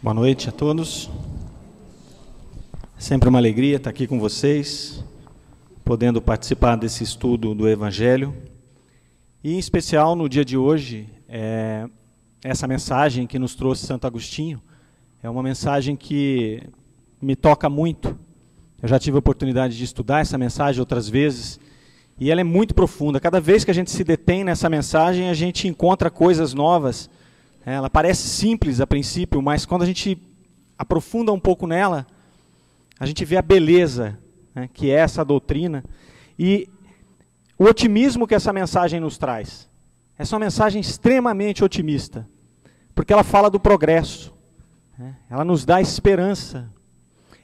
Boa noite a todos. Sempre uma alegria estar aqui com vocês, podendo participar desse estudo do Evangelho. E, em especial, no dia de hoje, essa mensagem que nos trouxe Santo Agostinho é uma mensagem que me toca muito. Eu já tive a oportunidade de estudar essa mensagem outras vezes, e ela é muito profunda. Cada vez que a gente se detém nessa mensagem, a gente encontra coisas novas. Ela parece simples a princípio, mas quando a gente aprofunda um pouco nela, a gente vê a beleza, né, que é essa doutrina e o otimismo que essa mensagem nos traz. Essa é uma mensagem extremamente otimista, porque ela fala do progresso, né, ela nos dá esperança,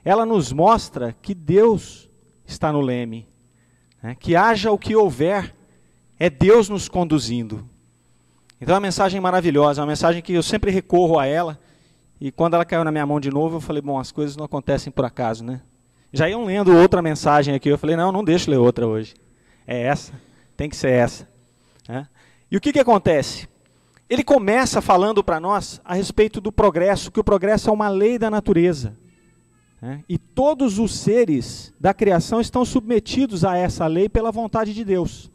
ela nos mostra que Deus está no leme, né, que haja o que houver, é Deus nos conduzindo. Então é uma mensagem maravilhosa, é uma mensagem que eu sempre recorro a ela, e quando ela caiu na minha mão de novo, eu falei, bom, as coisas não acontecem por acaso, né? Já iam lendo outra mensagem aqui, eu falei, não deixa eu ler outra hoje. É essa, tem que ser essa. Né? E o que acontece? Ele começa falando para nós a respeito do progresso, que o progresso é uma lei da natureza. Né? E todos os seres da criação estão submetidos a essa lei pela vontade de Deus.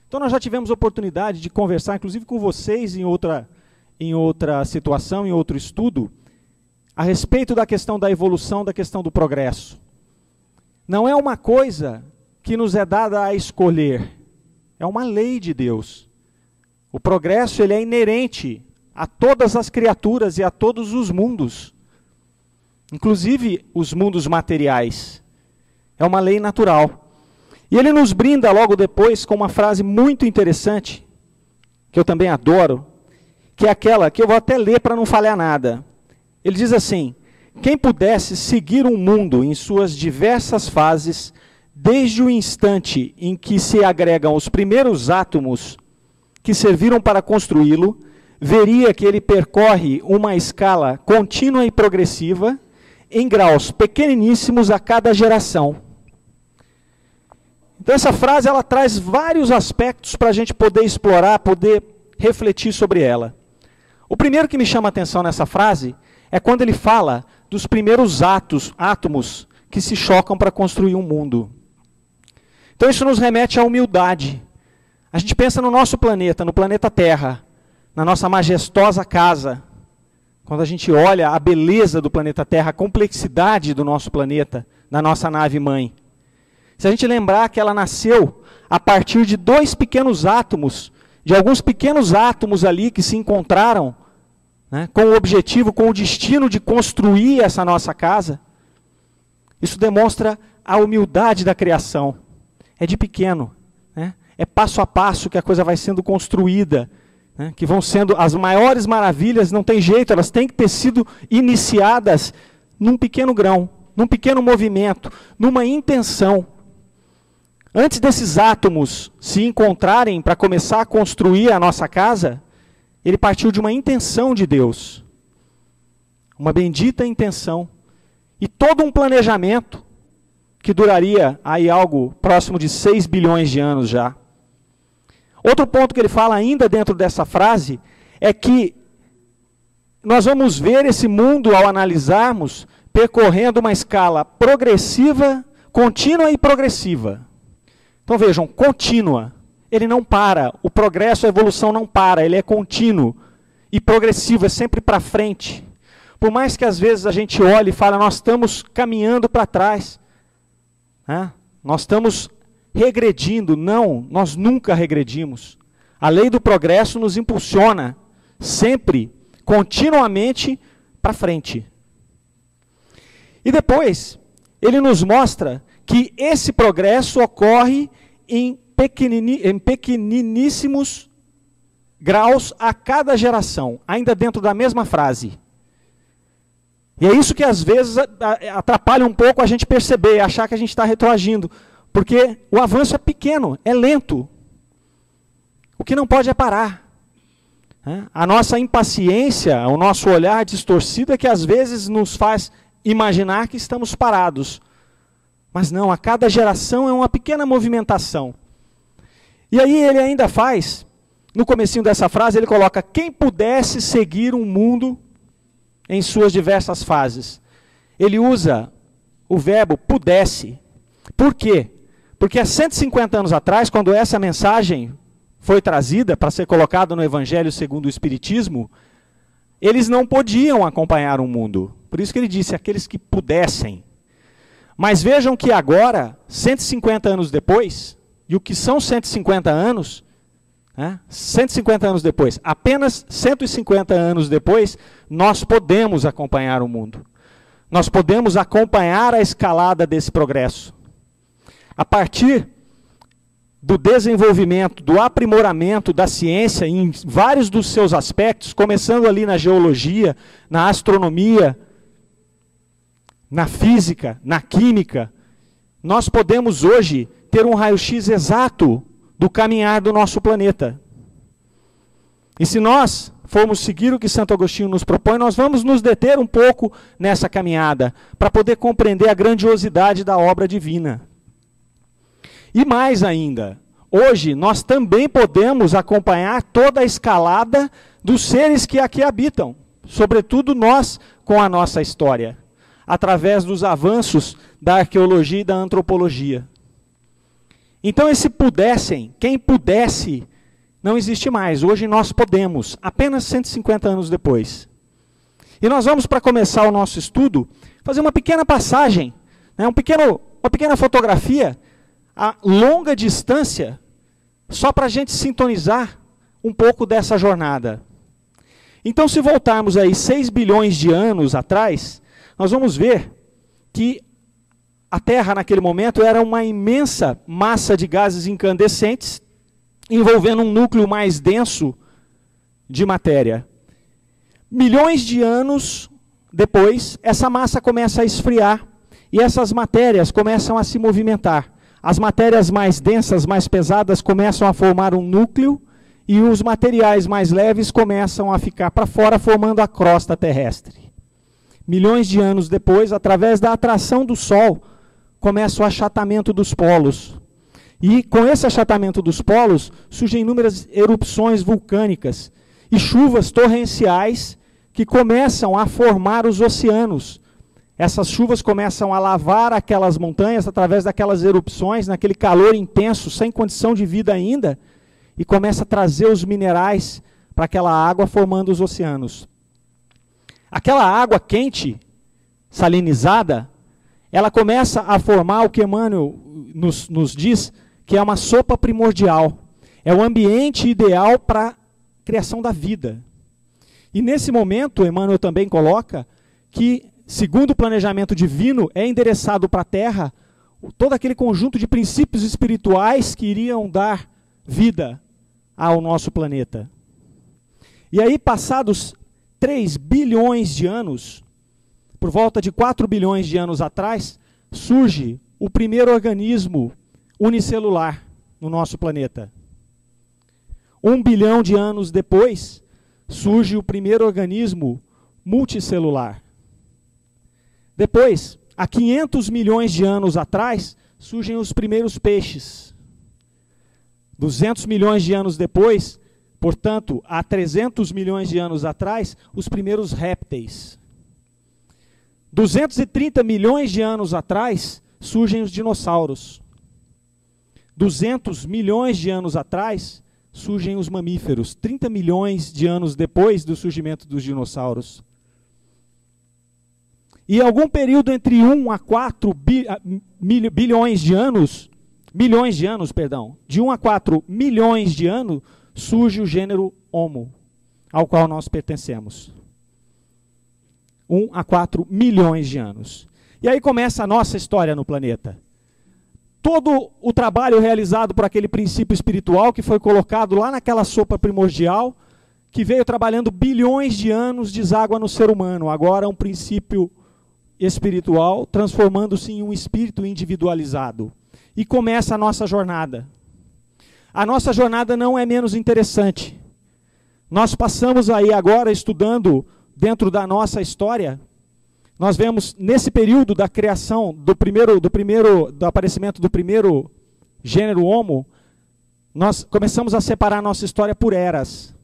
Então nós já tivemos oportunidade de conversar, inclusive com vocês em outra situação, em outro estudo, a respeito da questão da evolução, da questão do progresso. Não é uma coisa que nos é dada a escolher, é uma lei de Deus. O progresso ele é inerente a todas as criaturas e a todos os mundos, inclusive os mundos materiais. É uma lei natural. E ele nos brinda logo depois com uma frase muito interessante, que eu também adoro, que é aquela que eu vou até ler para não falhar nada. Ele diz assim, quem pudesse seguir um mundo em suas diversas fases, desde o instante em que se agregam os primeiros átomos que serviram para construí-lo, veria que ele percorre uma escala contínua e progressiva, em graus pequeniníssimos a cada geração. Então essa frase ela traz vários aspectos para a gente poder explorar, poder refletir sobre ela. O primeiro que me chama a atenção nessa frase é quando ele fala dos primeiros átomos que se chocam para construir um mundo. Então isso nos remete à humildade. A gente pensa no nosso planeta, no planeta Terra, na nossa majestosa casa. Quando a gente olha a beleza do planeta Terra, a complexidade do nosso planeta, da nossa nave-mãe. Se a gente lembrar que ela nasceu a partir de dois pequenos átomos, de alguns pequenos átomos ali que se encontraram, né, com o objetivo, com o destino de construir essa nossa casa, isso demonstra a humildade da criação. É de pequeno, né, é passo a passo que a coisa vai sendo construída, né, que vão sendo as maiores maravilhas, não tem jeito, elas têm que ter sido iniciadas num pequeno grão, num pequeno movimento, numa intenção. Antes desses átomos se encontrarem para começar a construir a nossa casa, ele partiu de uma intenção de Deus. Uma bendita intenção. E todo um planejamento que duraria aí algo próximo de 6 bilhões de anos já. Outro ponto que ele fala ainda dentro dessa frase é que nós vamos ver esse mundo ao analisarmos percorrendo uma escala progressiva, contínua e progressiva. Então vejam, contínua, ele não para, o progresso, a evolução não para, ele é contínuo e progressivo, é sempre para frente. Por mais que às vezes a gente olhe e fale, nós estamos caminhando para trás, né? Nós estamos regredindo, não, nós nunca regredimos. A lei do progresso nos impulsiona sempre, continuamente para frente. E depois, ele nos mostra que esse progresso ocorre em pequeniníssimos graus a cada geração, ainda dentro da mesma frase. E é isso que às vezes atrapalha um pouco a gente perceber, achar que a gente está retroagindo, porque o avanço é pequeno, é lento. O que não pode é parar. A nossa impaciência, o nosso olhar distorcido é que às vezes nos faz imaginar que estamos parados. Mas não, a cada geração é uma pequena movimentação. E aí ele ainda faz, no comecinho dessa frase, ele coloca, quem pudesse seguir um mundo em suas diversas fases. Ele usa o verbo pudesse. Por quê? Porque há 150 anos atrás, quando essa mensagem foi trazida para ser colocada no Evangelho segundo o Espiritismo, eles não podiam acompanhar o mundo. Por isso que ele disse, aqueles que pudessem. Mas vejam que agora, 150 anos depois, e o que são 150 anos, 150 anos depois, apenas 150 anos depois, nós podemos acompanhar o mundo. Nós podemos acompanhar a escalada desse progresso. A partir do desenvolvimento, do aprimoramento da ciência em vários dos seus aspectos, começando ali na geologia, na astronomia, na física, na química, nós podemos hoje ter um raio-x exato do caminhar do nosso planeta. E se nós formos seguir o que Santo Agostinho nos propõe, nós vamos nos deter um pouco nessa caminhada, para poder compreender a grandiosidade da obra divina. E mais ainda, hoje nós também podemos acompanhar toda a escalada dos seres que aqui habitam, sobretudo nós com a nossa história, através dos avanços da arqueologia e da antropologia. Então esse pudessem, quem pudesse, não existe mais. Hoje nós podemos, apenas 150 anos depois. E nós vamos, para começar o nosso estudo, fazer uma pequena passagem, uma pequena fotografia a longa distância, só para a gente sintonizar um pouco dessa jornada. Então, se voltarmos aí 6 bilhões de anos atrás, nós vamos ver que a Terra, naquele momento, era uma imensa massa de gases incandescentes, envolvendo um núcleo mais denso de matéria. Milhões de anos depois, essa massa começa a esfriar, e essas matérias começam a se movimentar. As matérias mais densas, mais pesadas, começam a formar um núcleo, e os materiais mais leves começam a ficar para fora, formando a crosta terrestre. Milhões de anos depois, através da atração do Sol, começa o achatamento dos polos. E com esse achatamento dos polos, surgem inúmeras erupções vulcânicas e chuvas torrenciais que começam a formar os oceanos. Essas chuvas começam a lavar aquelas montanhas através daquelas erupções, naquele calor intenso, sem condição de vida ainda, e começa a trazer os minerais para aquela água, formando os oceanos. Aquela água quente, salinizada, ela começa a formar o que Emmanuel nos diz, que é uma sopa primordial. É o ambiente ideal para a criação da vida. E nesse momento, Emmanuel também coloca que, segundo o planejamento divino, é endereçado para a Terra todo aquele conjunto de princípios espirituais que iriam dar vida ao nosso planeta. E aí, passados 3 bilhões de anos, por volta de 4 bilhões de anos atrás, surge o primeiro organismo unicelular no nosso planeta. 1 bilhão de anos depois, surge o primeiro organismo multicelular. Depois, há 500 milhões de anos atrás, surgem os primeiros peixes. 200 milhões de anos depois, portanto, há 300 milhões de anos atrás, os primeiros répteis. 230 milhões de anos atrás, surgem os dinossauros. 200 milhões de anos atrás, surgem os mamíferos. 30 milhões de anos depois do surgimento dos dinossauros. E algum período entre 1 a 4 bilhões de anos, de 1 a 4 milhões de anos, surge o gênero Homo, ao qual nós pertencemos. 1 a 4 milhões de anos. E aí começa a nossa história no planeta. Todo o trabalho realizado por aquele princípio espiritual que foi colocado lá naquela sopa primordial, que veio trabalhando bilhões de anos, deságua no ser humano. Agora um princípio espiritual transformando-se em um espírito individualizado. E começa a nossa jornada. A nossa jornada não é menos interessante. Nós passamos aí agora estudando dentro da nossa história. Nós vemos nesse período da criação do aparecimento do primeiro gênero Homo, nós começamos a separar a nossa história por eras.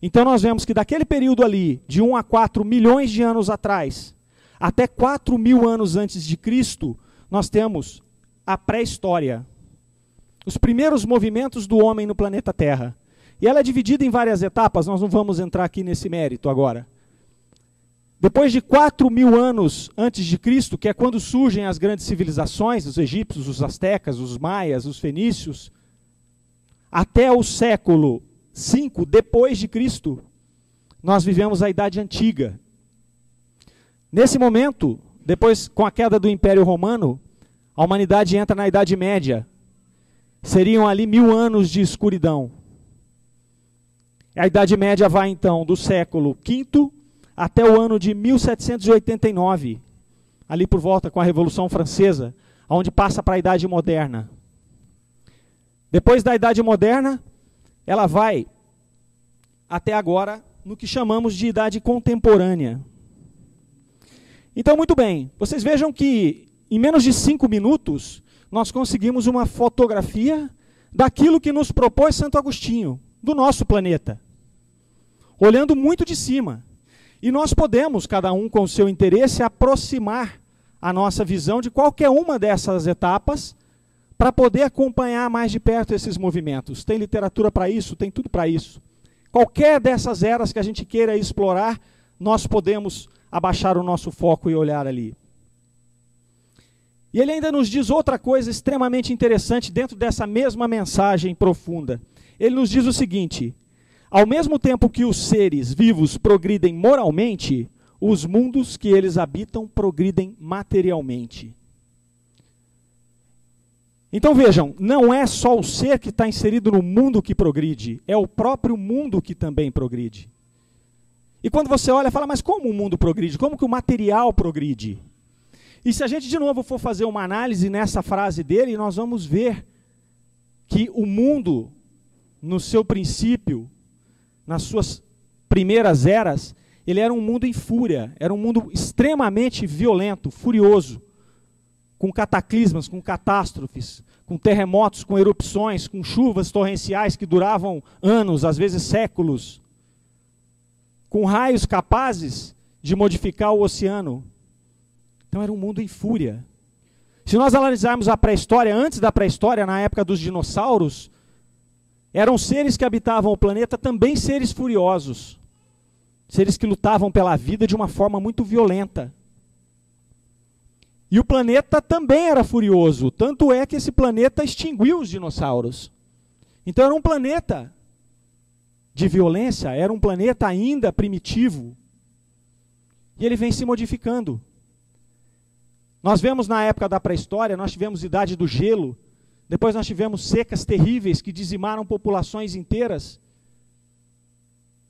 Então nós vemos que daquele período ali, de 1 a 4 milhões de anos atrás, até 4.000 anos antes de Cristo, nós temos a pré-história. Os primeiros movimentos do homem no planeta Terra. E ela é dividida em várias etapas, nós não vamos entrar aqui nesse mérito agora. Depois de 4.000 anos antes de Cristo, que é quando surgem as grandes civilizações, os egípcios, os astecas, os maias, os fenícios, até o século 5 depois de Cristo, nós vivemos a Idade Antiga. Nesse momento, depois com a queda do Império Romano, a humanidade entra na Idade Média. Seriam ali 1000 anos de escuridão. A Idade Média vai então do século V até o ano de 1789, ali por volta com a Revolução Francesa, onde passa para a Idade Moderna. Depois da Idade Moderna, ela vai até agora no que chamamos de Idade Contemporânea. Então, muito bem, vocês vejam que em menos de 5 minutos, nós conseguimos uma fotografia daquilo que nos propôs Santo Agostinho, do nosso planeta, olhando muito de cima. E nós podemos, cada um com o seu interesse, aproximar a nossa visão de qualquer uma dessas etapas para poder acompanhar mais de perto esses movimentos. Tem literatura para isso, tem tudo para isso. Qualquer dessas eras que a gente queira explorar, nós podemos abaixar o nosso foco e olhar ali. E ele ainda nos diz outra coisa extremamente interessante dentro dessa mesma mensagem profunda. Ele nos diz o seguinte: ao mesmo tempo que os seres vivos progridem moralmente, os mundos que eles habitam progridem materialmente. Então vejam, não é só o ser que está inserido no mundo que progride, é o próprio mundo que também progride. E quando você olha, fala, mas como o mundo progride? Como que o material progride? E se a gente de novo for fazer uma análise nessa frase dele, nós vamos ver que o mundo, no seu princípio, nas suas primeiras eras, ele era um mundo em fúria, era um mundo extremamente violento, furioso, com cataclismas, com catástrofes, com terremotos, com erupções, com chuvas torrenciais que duravam anos, às vezes séculos, com raios capazes de modificar o oceano. Então era um mundo em fúria. Se nós analisarmos a pré-história, antes da pré-história, na época dos dinossauros, eram seres que habitavam o planeta, também seres furiosos. Seres que lutavam pela vida de uma forma muito violenta. E o planeta também era furioso, tanto é que esse planeta extinguiu os dinossauros. Então era um planeta de violência, era um planeta ainda primitivo. E ele vem se modificando. Nós vemos na época da pré-história, nós tivemos idade do gelo, depois nós tivemos secas terríveis que dizimaram populações inteiras.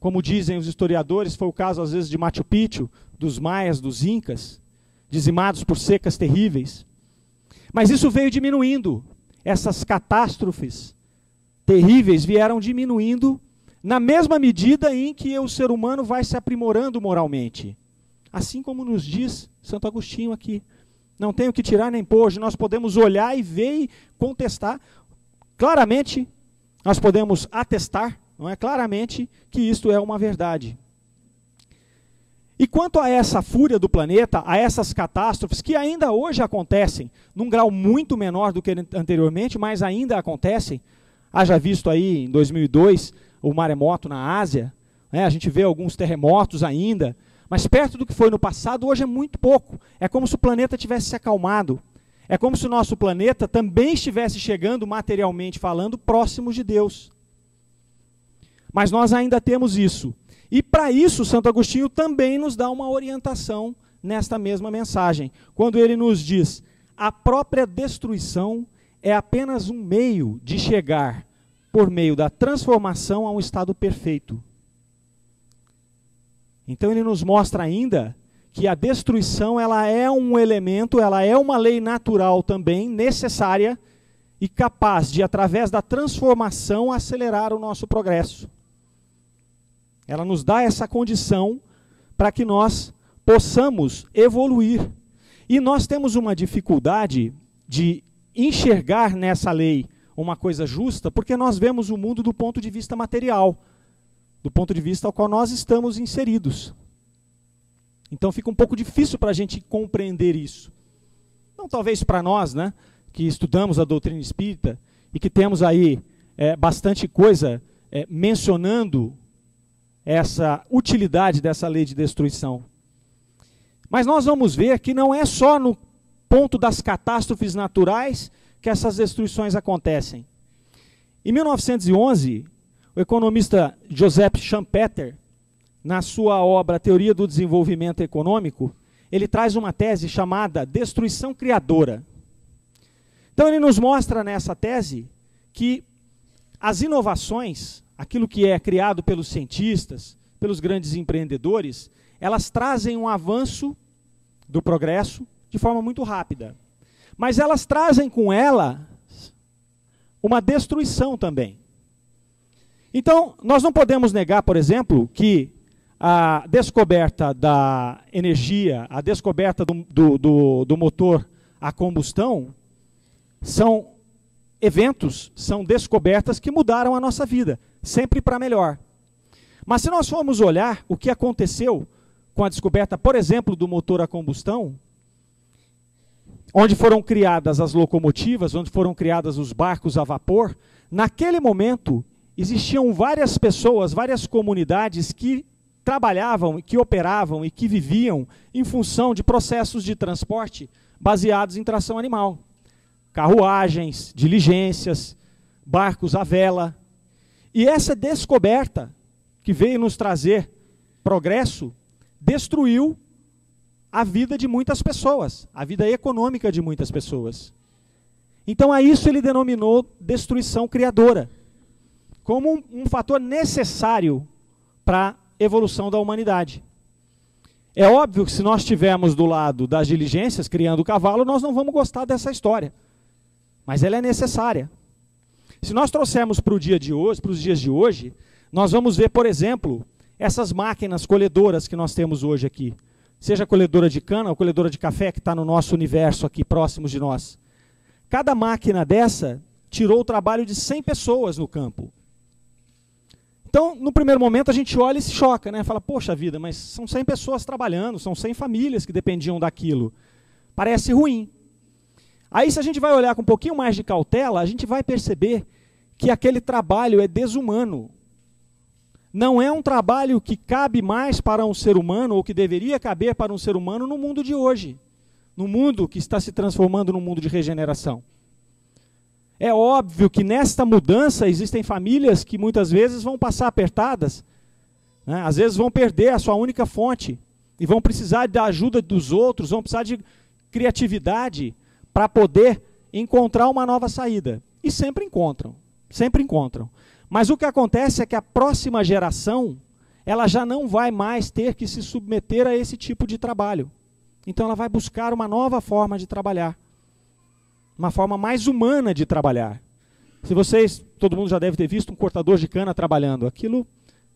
Como dizem os historiadores, foi o caso às vezes de Machu Picchu, dos maias, dos incas, dizimados por secas terríveis. Mas isso veio diminuindo. Essas catástrofes terríveis vieram diminuindo na mesma medida em que o ser humano vai se aprimorando moralmente. Assim como nos diz Santo Agostinho aqui. Não tem o que tirar nem pôr, nós podemos olhar e ver e contestar. Claramente, nós podemos atestar, não é? Claramente que isto é uma verdade. E quanto a essa fúria do planeta, a essas catástrofes que ainda hoje acontecem, num grau muito menor do que anteriormente, mas ainda acontecem, haja visto aí em 2002 o maremoto na Ásia, né? A gente vê alguns terremotos ainda, mas perto do que foi no passado, hoje é muito pouco. É como se o planeta tivesse se acalmado. É como se o nosso planeta também estivesse chegando, materialmente falando, próximo de Deus. Mas nós ainda temos isso. E para isso, Santo Agostinho também nos dá uma orientação nesta mesma mensagem. Quando ele nos diz, a própria destruição é apenas um meio de chegar, por meio da transformação, a um estado perfeito. Então ele nos mostra ainda que a destruição ela é um elemento, ela é uma lei natural também, necessária e capaz de, através da transformação, acelerar o nosso progresso. Ela nos dá essa condição para que nós possamos evoluir. E nós temos uma dificuldade de enxergar nessa lei uma coisa justa, porque nós vemos o mundo do ponto de vista material. do ponto de vista ao qual nós estamos inseridos. Então fica um pouco difícil para a gente compreender isso. Não talvez para nós, né, que estudamos a doutrina espírita e que temos aí bastante coisa mencionando essa utilidade dessa lei de destruição. Mas nós vamos ver que não é só no ponto das catástrofes naturais que essas destruições acontecem. Em 1911, o economista Joseph Schumpeter, na sua obra Teoria do Desenvolvimento Econômico, ele traz uma tese chamada destruição criadora. Então ele nos mostra nessa tese que as inovações, aquilo que é criado pelos cientistas, pelos grandes empreendedores, elas trazem um avanço do progresso de forma muito rápida. Mas elas trazem com ela uma destruição também. Então, nós não podemos negar, por exemplo, que a descoberta da energia, a descoberta do motor a combustão, são eventos, são descobertas que mudaram a nossa vida, sempre para melhor. Mas se nós formos olhar o que aconteceu com a descoberta, por exemplo, do motor a combustão, onde foram criadas as locomotivas, onde foram criadas os barcos a vapor, naquele momento existiam várias pessoas, várias comunidades que trabalhavam, que operavam e que viviam em função de processos de transporte baseados em tração animal. Carruagens, diligências, barcos à vela. E essa descoberta, que veio nos trazer progresso, destruiu a vida de muitas pessoas, a vida econômica de muitas pessoas. Então a isso ele denominou destruição criadora, como um fator necessário para a evolução da humanidade. É óbvio que se nós estivermos do lado das diligências, criando o cavalo, nós não vamos gostar dessa história. Mas ela é necessária. Se nós trouxermos para os dias de hoje, nós vamos ver, por exemplo, essas máquinas colhedoras que nós temos hoje aqui. Seja colhedora de cana ou colhedora de café que está no nosso universo aqui, próximos de nós. Cada máquina dessa tirou o trabalho de 100 pessoas no campo. Então, no primeiro momento, a gente olha e se choca, né? Fala, poxa vida, mas são 100 pessoas trabalhando, são 100 famílias que dependiam daquilo. Parece ruim. Aí, se a gente vai olhar com um pouquinho mais de cautela, a gente vai perceber que aquele trabalho é desumano. Não é um trabalho que cabe mais para um ser humano, ou que deveria caber para um ser humano no mundo de hoje. No mundo que está se transformando num mundo de regeneração. É óbvio que nesta mudança existem famílias que muitas vezes vão passar apertadas, né? Às vezes vão perder a sua única fonte, e vão precisar da ajuda dos outros, vão precisar de criatividade para poder encontrar uma nova saída. E sempre encontram, sempre encontram. Mas o que acontece é que a próxima geração, ela já não vai mais ter que se submeter a esse tipo de trabalho. Então ela vai buscar uma nova forma de trabalhar. Uma forma mais humana de trabalhar. Se vocês, todo mundo já deve ter visto um cortador de cana trabalhando. Aquilo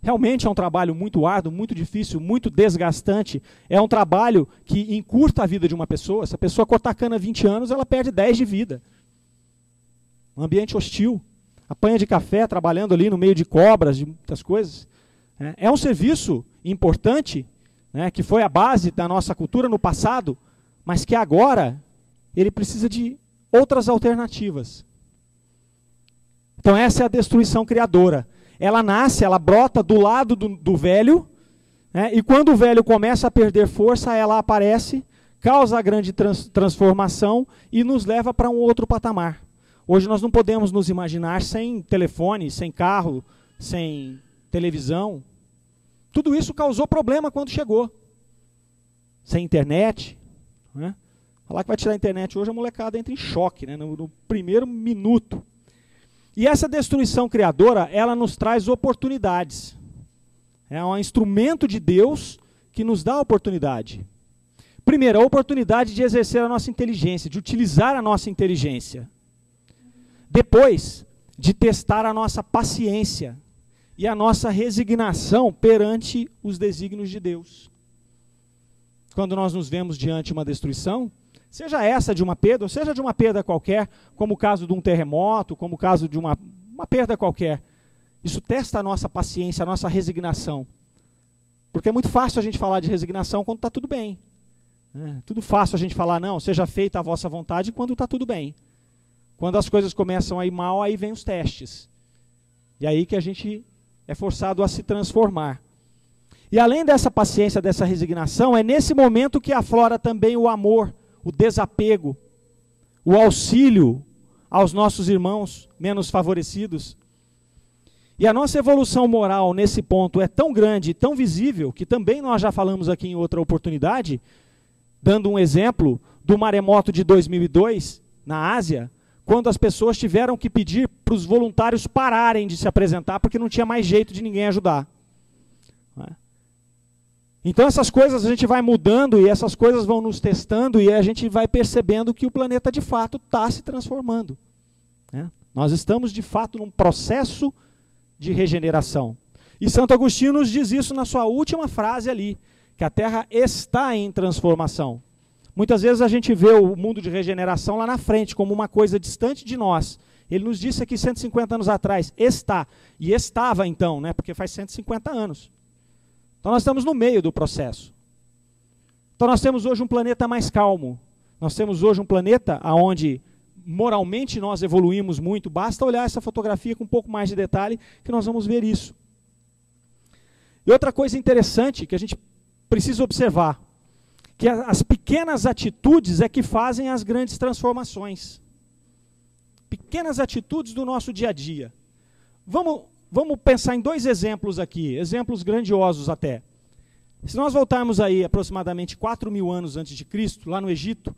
realmente é um trabalho muito árduo, muito difícil, muito desgastante. É um trabalho que encurta a vida de uma pessoa. Se a pessoa cortar cana há 20 anos, ela perde 10 de vida. Um ambiente hostil. Apanha de café, trabalhando ali no meio de cobras, de muitas coisas. É um serviço importante, né, que foi a base da nossa cultura no passado, mas que agora ele precisa de outras alternativas. Então essa é a destruição criadora. Ela nasce, ela brota do lado do velho, né, e quando o velho começa a perder força, ela aparece, causa a grande transformação e nos leva para um outro patamar. Hoje nós não podemos nos imaginar sem telefone, sem carro, sem televisão. Tudo isso causou problema quando chegou. Sem internet, né? Falar que vai tirar a internet hoje, a molecada entra em choque, né, no primeiro minuto. E essa destruição criadora, ela nos traz oportunidades. É um instrumento de Deus que nos dá oportunidade. Primeiro, a oportunidade de exercer a nossa inteligência, de utilizar a nossa inteligência. Depois, de testar a nossa paciência e a nossa resignação perante os desígnios de Deus. Quando nós nos vemos diante de uma destruição, seja essa de uma perda, ou seja de uma perda qualquer, como o caso de um terremoto, como o caso de uma perda qualquer, Isso testa a nossa paciência, a nossa resignação. Porque é muito fácil a gente falar de resignação quando está tudo bem. É tudo fácil a gente falar, não, seja feita a vossa vontade quando está tudo bem. Quando as coisas começam a ir mal, aí vem os testes. E aí que a gente é forçado a se transformar. E além dessa paciência, dessa resignação, é nesse momento que aflora também o amor, o desapego, o auxílio aos nossos irmãos menos favorecidos. E a nossa evolução moral nesse ponto é tão grande, tão visível, que também nós já falamos aqui em outra oportunidade, dando um exemplo do maremoto de 2002, na Ásia, quando as pessoas tiveram que pedir para os voluntários pararem de se apresentar, porque não tinha mais jeito de ninguém ajudar. Então essas coisas a gente vai mudando, e essas coisas vão nos testando, e a gente vai percebendo que o planeta de fato está se transformando. Nós estamos de fato num processo de regeneração. E Santo Agostinho nos diz isso na sua última frase ali, que a Terra está em transformação. Muitas vezes a gente vê o mundo de regeneração lá na frente, como uma coisa distante de nós. Ele nos disse aqui 150 anos atrás, está. E estava então, porque faz 150 anos. Então nós estamos no meio do processo. Então nós temos hoje um planeta mais calmo. Nós temos hoje um planeta onde moralmente nós evoluímos muito. Basta olhar essa fotografia com um pouco mais de detalhe que nós vamos ver isso. E outra coisa interessante que a gente precisa observar, que as pequenas atitudes é que fazem as grandes transformações. Pequenas atitudes do nosso dia a dia. Vamos pensar em dois exemplos aqui, exemplos grandiosos até. Se nós voltarmos aí aproximadamente 4.000 anos antes de Cristo, lá no Egito,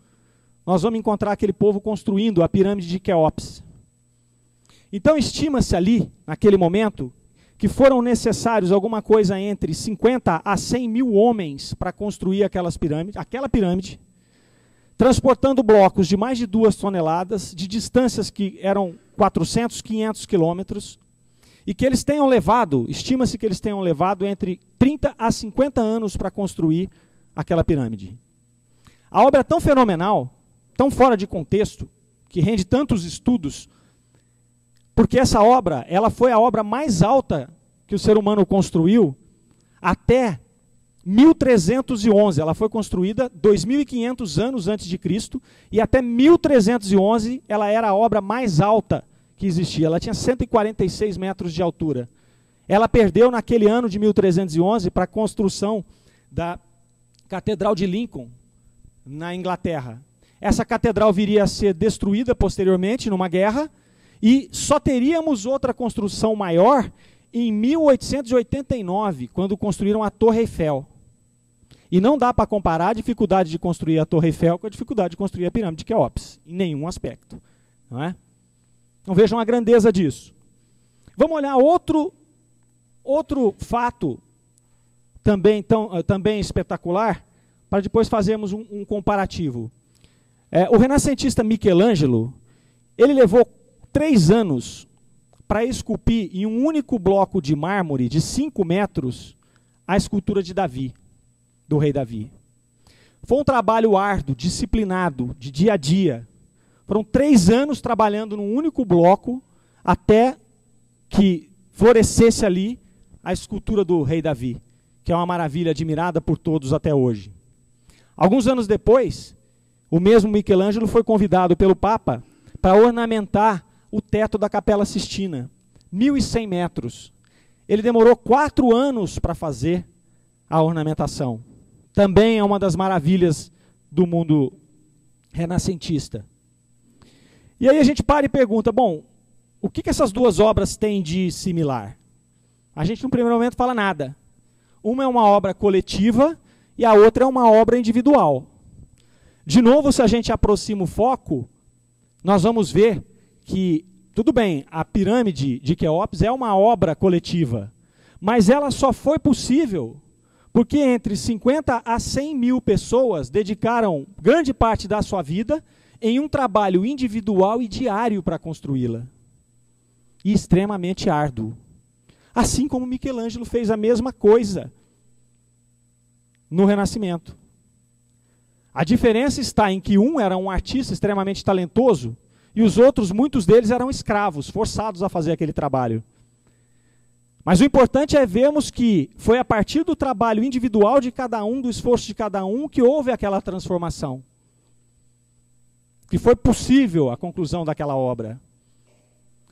nós vamos encontrar aquele povo construindo a pirâmide de Quéops. Então estima-se ali, naquele momento, que foram necessários alguma coisa entre 50 a 100 mil homens para construir aquela pirâmide, transportando blocos de mais de 2 toneladas, de distâncias que eram 400, 500 quilômetros, e que eles tenham levado, estima-se que eles tenham levado entre 30 a 50 anos para construir aquela pirâmide. A obra é tão fenomenal, tão fora de contexto, que rende tantos estudos, porque essa obra, ela foi a obra mais alta que o ser humano construiu até 1311. Ela foi construída 2.500 anos antes de Cristo, e até 1311 ela era a obra mais alta que existia. Ela tinha 146 metros de altura. Ela perdeu naquele ano de 1311 para a construção da Catedral de Lincoln, na Inglaterra. Essa catedral viria a ser destruída posteriormente numa guerra, e só teríamos outra construção maior em 1889, quando construíram a Torre Eiffel. E não dá para comparar a dificuldade de construir a Torre Eiffel com a dificuldade de construir a pirâmide de Quéops, em nenhum aspecto. Não é? Então vejam a grandeza disso. Vamos olhar outro fato também espetacular, para depois fazermos um comparativo. O renascentista Michelangelo, ele levou 3 anos para esculpir em um único bloco de mármore de 5 metros a escultura de Davi, do rei Davi. Foi um trabalho árduo, disciplinado, de dia a dia. Foram 3 anos trabalhando num único bloco até que florescesse ali a escultura do rei Davi, que é uma maravilha admirada por todos até hoje. Alguns anos depois, o mesmo Michelangelo foi convidado pelo Papa para ornamentar o teto da Capela Sistina, 1.100 metros. Ele demorou 4 anos para fazer a ornamentação. Também é uma das maravilhas do mundo renascentista. E aí a gente para e pergunta, bom, o que essas duas obras têm de similar? A gente, no primeiro momento, fala nada. Uma é uma obra coletiva e a outra é uma obra individual. De novo, se a gente aproxima o foco, nós vamos ver que, tudo bem, a pirâmide de Quéops é uma obra coletiva, mas ela só foi possível porque entre 50 a 100 mil pessoas dedicaram grande parte da sua vida em um trabalho individual e diário para construí-la. E extremamente árduo. Assim como Michelangelo fez a mesma coisa no Renascimento. A diferença está em que um era um artista extremamente talentoso e os outros, muitos deles, eram escravos, forçados a fazer aquele trabalho. Mas o importante é vermos que foi a partir do trabalho individual de cada um, do esforço de cada um, que houve aquela transformação. Que foi possível a conclusão daquela obra.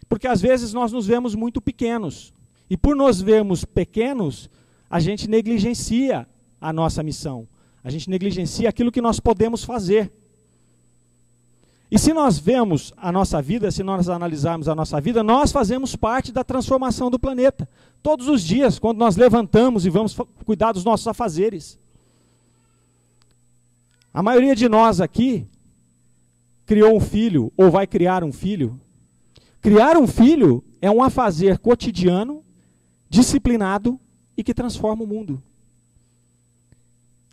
Porque às vezes nós nos vemos muito pequenos. E por nos vermos pequenos, a gente negligencia a nossa missão. A gente negligencia aquilo que nós podemos fazer. E se nós vemos a nossa vida, se nós analisarmos a nossa vida, nós fazemos parte da transformação do planeta. Todos os dias, quando nós levantamos e vamos cuidar dos nossos afazeres. A maioria de nós aqui criou um filho ou vai criar um filho. Criar um filho é um afazer cotidiano, disciplinado e que transforma o mundo.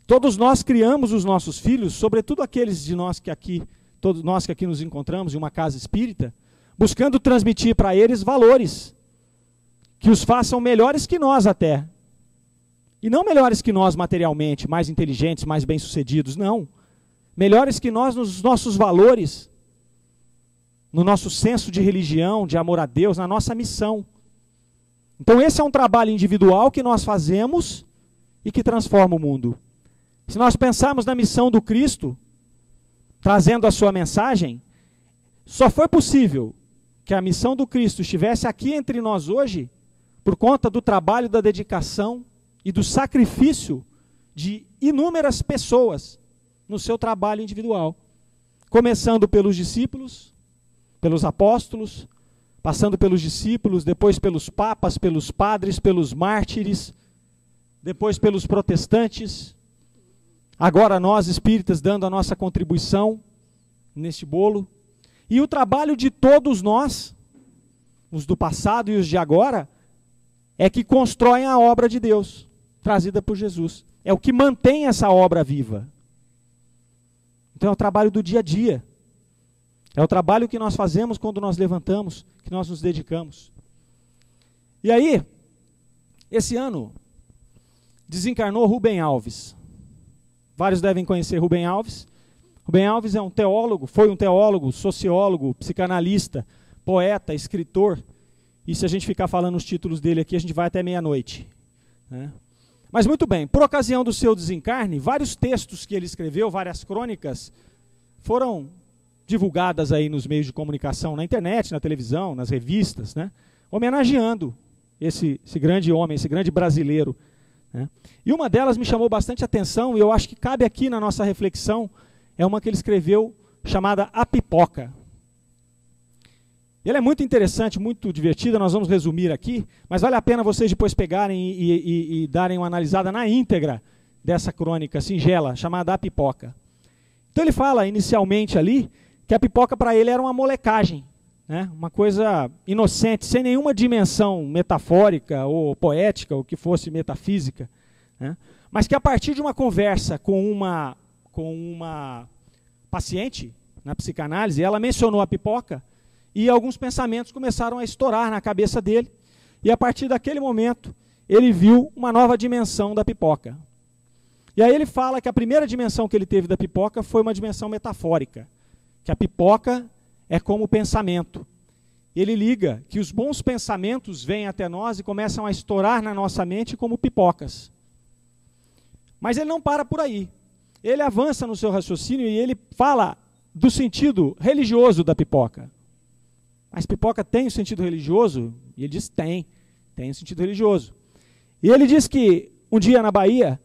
Todos nós criamos os nossos filhos, sobretudo aqueles de nós que aqui, todos nós que aqui nos encontramos em uma casa espírita, buscando transmitir para eles valores que os façam melhores que nós até. E não melhores que nós materialmente, mais inteligentes, mais bem-sucedidos, não. Melhores que nós nos nossos valores, no nosso senso de religião, de amor a Deus, na nossa missão. Então esse é um trabalho individual que nós fazemos e que transforma o mundo. Se nós pensarmos na missão do Cristo, trazendo a sua mensagem, só foi possível que a missão do Cristo estivesse aqui entre nós hoje por conta do trabalho, da dedicação e do sacrifício de inúmeras pessoas no seu trabalho individual. Começando pelos discípulos, pelos apóstolos, passando pelos discípulos, depois pelos papas, pelos padres, pelos mártires, depois pelos protestantes. Agora nós, espíritas, dando a nossa contribuição neste bolo. E o trabalho de todos nós, os do passado e os de agora, é que constroem a obra de Deus, trazida por Jesus. É o que mantém essa obra viva. Então é o trabalho do dia a dia. É o trabalho que nós fazemos quando nós levantamos, que nós nos dedicamos. E aí, esse ano, desencarnou Rubem Alves. Vários devem conhecer Rubem Alves. Rubem Alves é um teólogo, foi um teólogo, sociólogo, psicanalista, poeta, escritor. E se a gente ficar falando os títulos dele aqui, a gente vai até meia-noite, né? Mas muito bem, por ocasião do seu desencarne, vários textos que ele escreveu, várias crônicas, foram divulgadas aí nos meios de comunicação, na internet, na televisão, nas revistas, né? Homenageando esse grande homem, esse grande brasileiro, né? E uma delas me chamou bastante atenção, e eu acho que cabe aqui na nossa reflexão, é uma que ele escreveu, chamada A Pipoca. Ele é muito interessante, muito divertida, nós vamos resumir aqui, mas vale a pena vocês depois pegarem e darem uma analisada na íntegra dessa crônica singela, chamada A Pipoca. Então ele fala inicialmente ali, que a pipoca para ele era uma molecagem, né? Uma coisa inocente, sem nenhuma dimensão metafórica ou poética, ou que fosse metafísica, né? Mas que a partir de uma conversa com uma paciente na psicanálise, ela mencionou a pipoca e alguns pensamentos começaram a estourar na cabeça dele, e a partir daquele momento ele viu uma nova dimensão da pipoca. E aí ele fala que a primeira dimensão que ele teve da pipoca foi uma dimensão metafórica, que a pipoca é como pensamento. Ele liga que os bons pensamentos vêm até nós e começam a estourar na nossa mente como pipocas. Mas ele não para por aí. Ele avança no seu raciocínio e ele fala do sentido religioso da pipoca. Mas pipoca tem um sentido religioso? E ele diz, tem um sentido religioso. E ele diz que um dia na Bahia,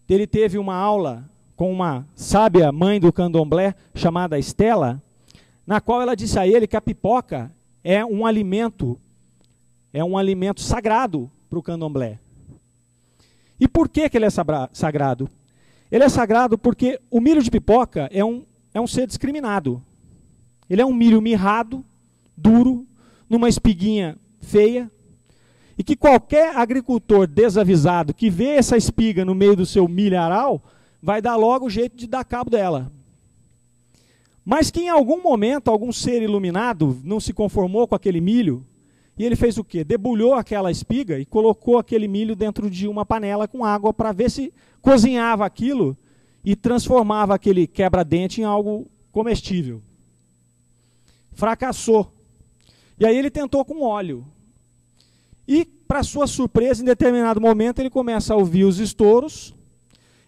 ele teve uma aula com uma sábia mãe do candomblé, chamada Estela, na qual ela disse a ele que a pipoca é um alimento sagrado para o candomblé. E por que ele é sagrado? Ele é sagrado porque o milho de pipoca é um ser discriminado. Ele é um milho mirrado, duro, numa espiguinha feia, e que qualquer agricultor desavisado que vê essa espiga no meio do seu milharal, vai dar logo o jeito de dar cabo dela. Mas que em algum momento, algum ser iluminado não se conformou com aquele milho, e ele fez o quê? Debulhou aquela espiga e colocou aquele milho dentro de uma panela com água para ver se cozinhava aquilo e transformava aquele quebra-dente em algo comestível. Fracassou. E aí ele tentou com óleo. E para sua surpresa, em determinado momento, ele começa a ouvir os estouros,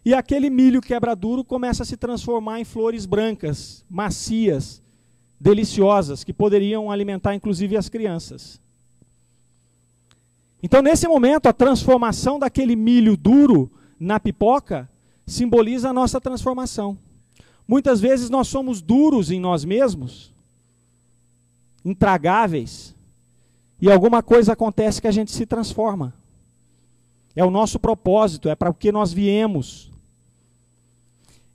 e aquele milho quebra-duro começa a se transformar em flores brancas, macias, deliciosas, que poderiam alimentar inclusive as crianças. Então, nesse momento, a transformação daquele milho duro na pipoca simboliza a nossa transformação. Muitas vezes nós somos duros em nós mesmos, intragáveis, e alguma coisa acontece que a gente se transforma. É o nosso propósito, é para o que nós viemos.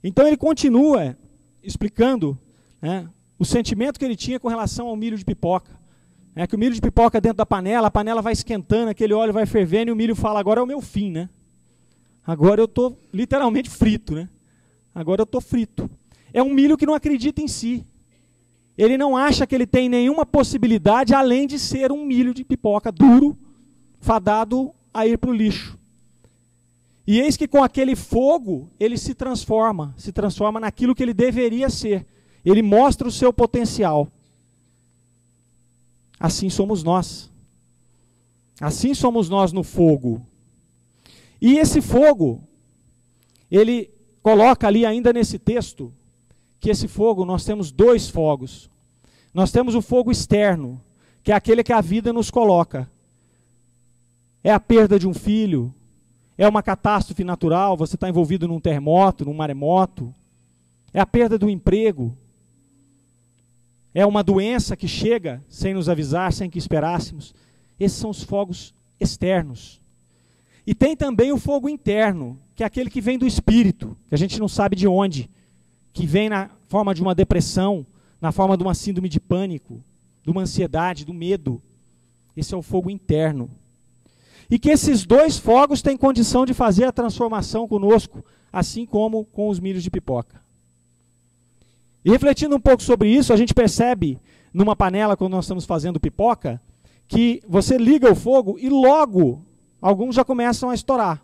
Então ele continua explicando, né, o sentimento que ele tinha com relação ao milho de pipoca. É que o milho de pipoca dentro da panela, a panela vai esquentando, aquele óleo vai fervendo e o milho fala, agora é o meu fim, né? Agora eu estou literalmente frito, né? Agora eu estou frito. É um milho que não acredita em si. Ele não acha que ele tem nenhuma possibilidade além de ser um milho de pipoca duro, fadado a ir para o lixo. E eis que com aquele fogo ele se transforma naquilo que ele deveria ser. Ele mostra o seu potencial. Assim somos nós. Assim somos nós no fogo. E esse fogo, ele coloca ali ainda nesse texto, que esse fogo, nós temos dois fogos. Nós temos o fogo externo, que é aquele que a vida nos coloca. É a perda de um filho, é uma catástrofe natural, você está envolvido num terremoto, num maremoto. É a perda do emprego. É uma doença que chega sem nos avisar, sem que esperássemos. Esses são os fogos externos. E tem também o fogo interno, que é aquele que vem do espírito, que a gente não sabe de onde, que vem na forma de uma depressão, na forma de uma síndrome de pânico, de uma ansiedade, do medo. Esse é o fogo interno. E que esses dois fogos têm condição de fazer a transformação conosco, assim como com os milhos de pipoca. E refletindo um pouco sobre isso, a gente percebe numa panela, quando nós estamos fazendo pipoca, que você liga o fogo e logo alguns já começam a estourar.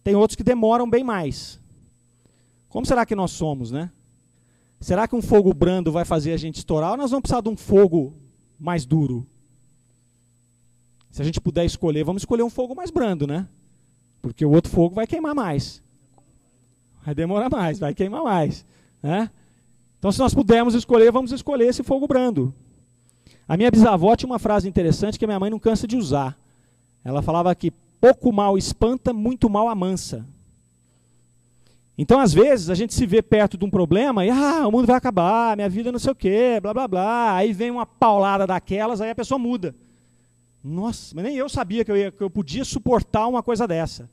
Tem outros que demoram bem mais. Como será que nós somos, né? Será que um fogo brando vai fazer a gente estourar ou nós vamos precisar de um fogo mais duro? Se a gente puder escolher, vamos escolher um fogo mais brando, né? Porque o outro fogo vai queimar mais. Vai demorar mais, vai queimar mais, né? Então, se nós pudermos escolher, vamos escolher esse fogo brando. A minha bisavó tinha uma frase interessante que a minha mãe não cansa de usar. Ela falava que pouco mal espanta, muito mal amansa. Então, às vezes, a gente se vê perto de um problema e, o mundo vai acabar, minha vida não sei o quê, blá, blá, blá. Aí vem uma paulada daquelas, aí a pessoa muda. Nossa, mas nem eu sabia que eu podia suportar uma coisa dessa.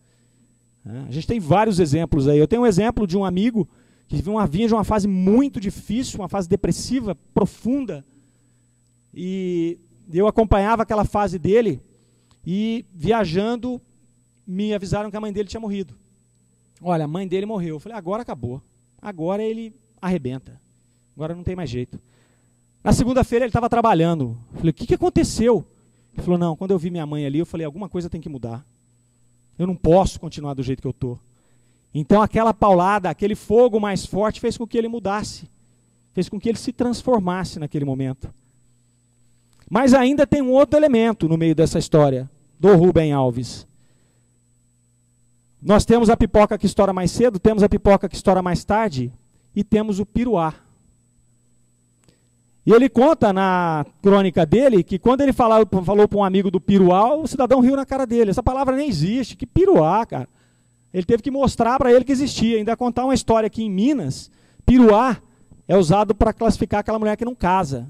A gente tem vários exemplos aí. Eu tenho um exemplo de um amigo que vinha de uma fase muito difícil, uma fase depressiva, profunda. E eu acompanhava aquela fase dele e, viajando, me avisaram que a mãe dele tinha morrido. Olha, a mãe dele morreu. Eu falei, agora acabou. Agora ele arrebenta. Agora não tem mais jeito. Na segunda-feira ele estava trabalhando. Eu falei, o que aconteceu? Ele falou, não, quando eu vi minha mãe ali, eu falei, alguma coisa tem que mudar. Eu não posso continuar do jeito que eu estou. Então aquela paulada, aquele fogo mais forte fez com que ele mudasse. Fez com que ele se transformasse naquele momento. Mas ainda tem um outro elemento no meio dessa história, do Rubem Alves. Nós temos a pipoca que estoura mais cedo, temos a pipoca que estoura mais tarde, e temos o piruá. E ele conta na crônica dele que quando ele falou para um amigo do piruá, o cidadão riu na cara dele. Essa palavra nem existe, que piruá, cara. Ele teve que mostrar para ele que existia. Ainda contar uma história aqui em Minas, piruá é usado para classificar aquela mulher que não casa.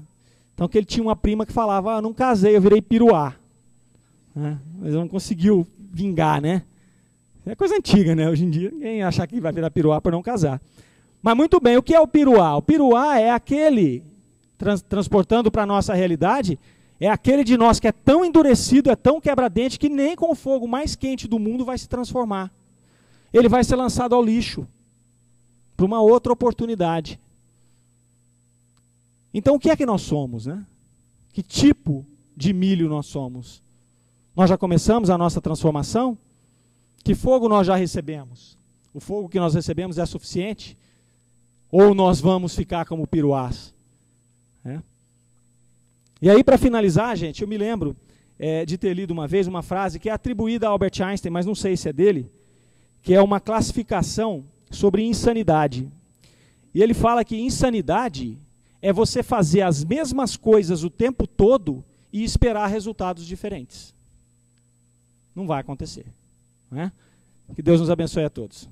Então que ele tinha uma prima que falava, não casei, eu virei piruá. Mas não conseguiu vingar, né? É coisa antiga, né? Hoje em dia ninguém acha que vai virar piruá por não casar. Mas muito bem, o que é o piruá? O piruá é aquele, transportando para a nossa realidade, é aquele de nós que é tão endurecido, é tão quebra-dente, que nem com o fogo mais quente do mundo vai se transformar. Ele vai ser lançado ao lixo, para uma outra oportunidade. Então, o que é que nós somos, né? Que tipo de milho nós somos? Nós já começamos a nossa transformação? Que fogo nós já recebemos? O fogo que nós recebemos é suficiente? Ou nós vamos ficar como piruás? E aí, para finalizar, gente, eu me lembro, de ter lido uma vez uma frase que é atribuída a Albert Einstein, mas não sei se é dele, que é uma classificação sobre insanidade. E ele fala que insanidade é você fazer as mesmas coisas o tempo todo e esperar resultados diferentes. Não vai acontecer. Não é? Que Deus nos abençoe a todos.